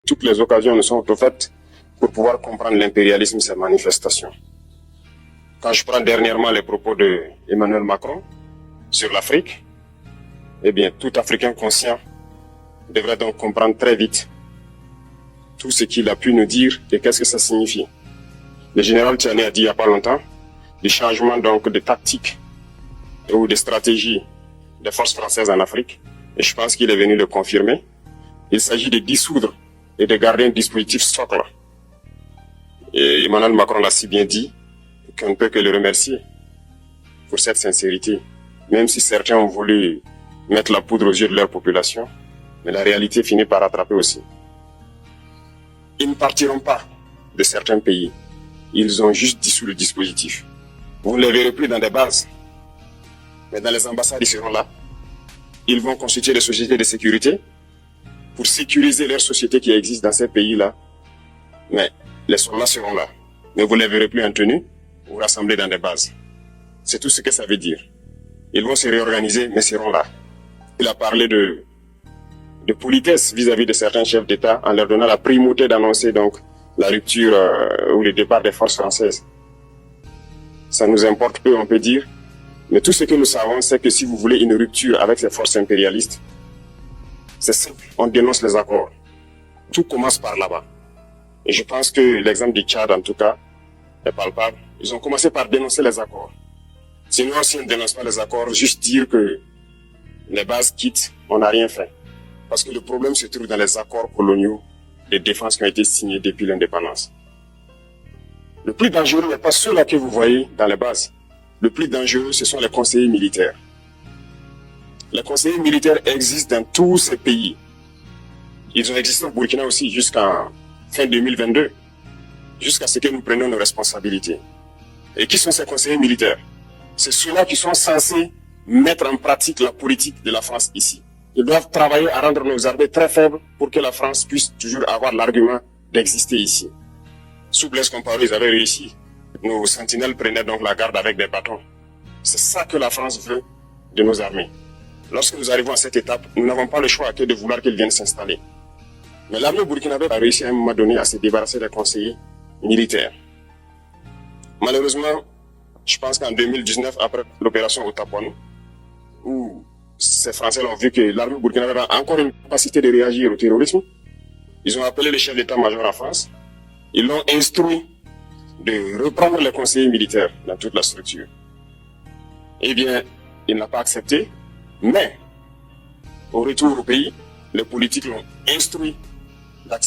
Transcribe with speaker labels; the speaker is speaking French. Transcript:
Speaker 1: toutes les occasions nous sont offertes pour pouvoir comprendre l'impérialisme, ses manifestations. Quand je prends dernièrement les propos de Emmanuel Macron sur l'Afrique, eh bien, tout Africain conscient devrait donc comprendre très vite tout ce qu'il a pu nous dire et qu'est-ce que ça signifie. Le général Tchiani a dit il n'y a pas longtemps du changement donc de tactique ou de stratégie des forces françaises en Afrique. Et je pense qu'il est venu le confirmer. Il s'agit de dissoudre et de garder un dispositif socle. Et Emmanuel Macron l'a si bien dit qu'on ne peut que le remercier pour cette sincérité. Même si certains ont voulu mettre la poudre aux yeux de leur population, mais la réalité finit par rattraper aussi. Ils ne partiront pas de certains pays. Ils ont juste dissous le dispositif. Vous ne les verrez plus dans des bases. Mais dans les ambassades, ils seront là. Ils vont constituer des sociétés de sécurité pour sécuriser leurs sociétés qui existent dans ces pays-là. Mais les soldats seront là. Mais vous ne les verrez plus en tenue ou rassemblés dans des bases. C'est tout ce que ça veut dire. Ils vont se réorganiser, mais seront là. Il a parlé de politesse vis-à-vis de certains chefs d'État en leur donnant la primauté d'annoncer donc la rupture ou le départ des forces françaises. Ça nous importe peu, on peut dire. Mais tout ce que nous savons, c'est que si vous voulez une rupture avec ces forces impérialistes, c'est simple, on dénonce les accords. Tout commence par là-bas. Et je pense que l'exemple du Tchad, en tout cas, est palpable. Ils ont commencé par dénoncer les accords. Sinon, si on ne dénonce pas les accords, juste dire que les bases quittent, on n'a rien fait. Parce que le problème se trouve dans les accords coloniaux de défense qui ont été signés depuis l'indépendance. Le plus dangereux n'est pas ceux-là que vous voyez dans les bases. Le plus dangereux, ce sont les conseillers militaires. Les conseillers militaires existent dans tous ces pays. Ils ont existé au Burkina aussi jusqu'en fin 2022, jusqu'à ce que nous prenions nos responsabilités. Et qui sont ces conseillers militaires? C'est ceux-là qui sont censés mettre en pratique la politique de la France ici. Ils doivent travailler à rendre nos armées très faibles pour que la France puisse toujours avoir l'argument d'exister ici. Sous Blaise Compaoré, ils avaient réussi. Nos sentinelles prenaient donc la garde avec des bâtons. C'est ça que la France veut de nos armées. Lorsque nous arrivons à cette étape, nous n'avons pas le choix que de vouloir qu'ils viennent s'installer. Mais l'armée burkinabé a réussi à un moment donné à se débarrasser des conseillers militaires. Malheureusement, je pense qu'en 2019, après l'opération Otapouanou, où ces Français ont vu que l'armée burkinabé a encore une capacité de réagir au terrorisme, ils ont appelé le chef d'état-major en France, ils l'ont instruit de reprendre les conseillers militaires dans toute la structure. Eh bien, il n'a pas accepté, mais au retour au pays, les politiques l'ont instruit d'accepter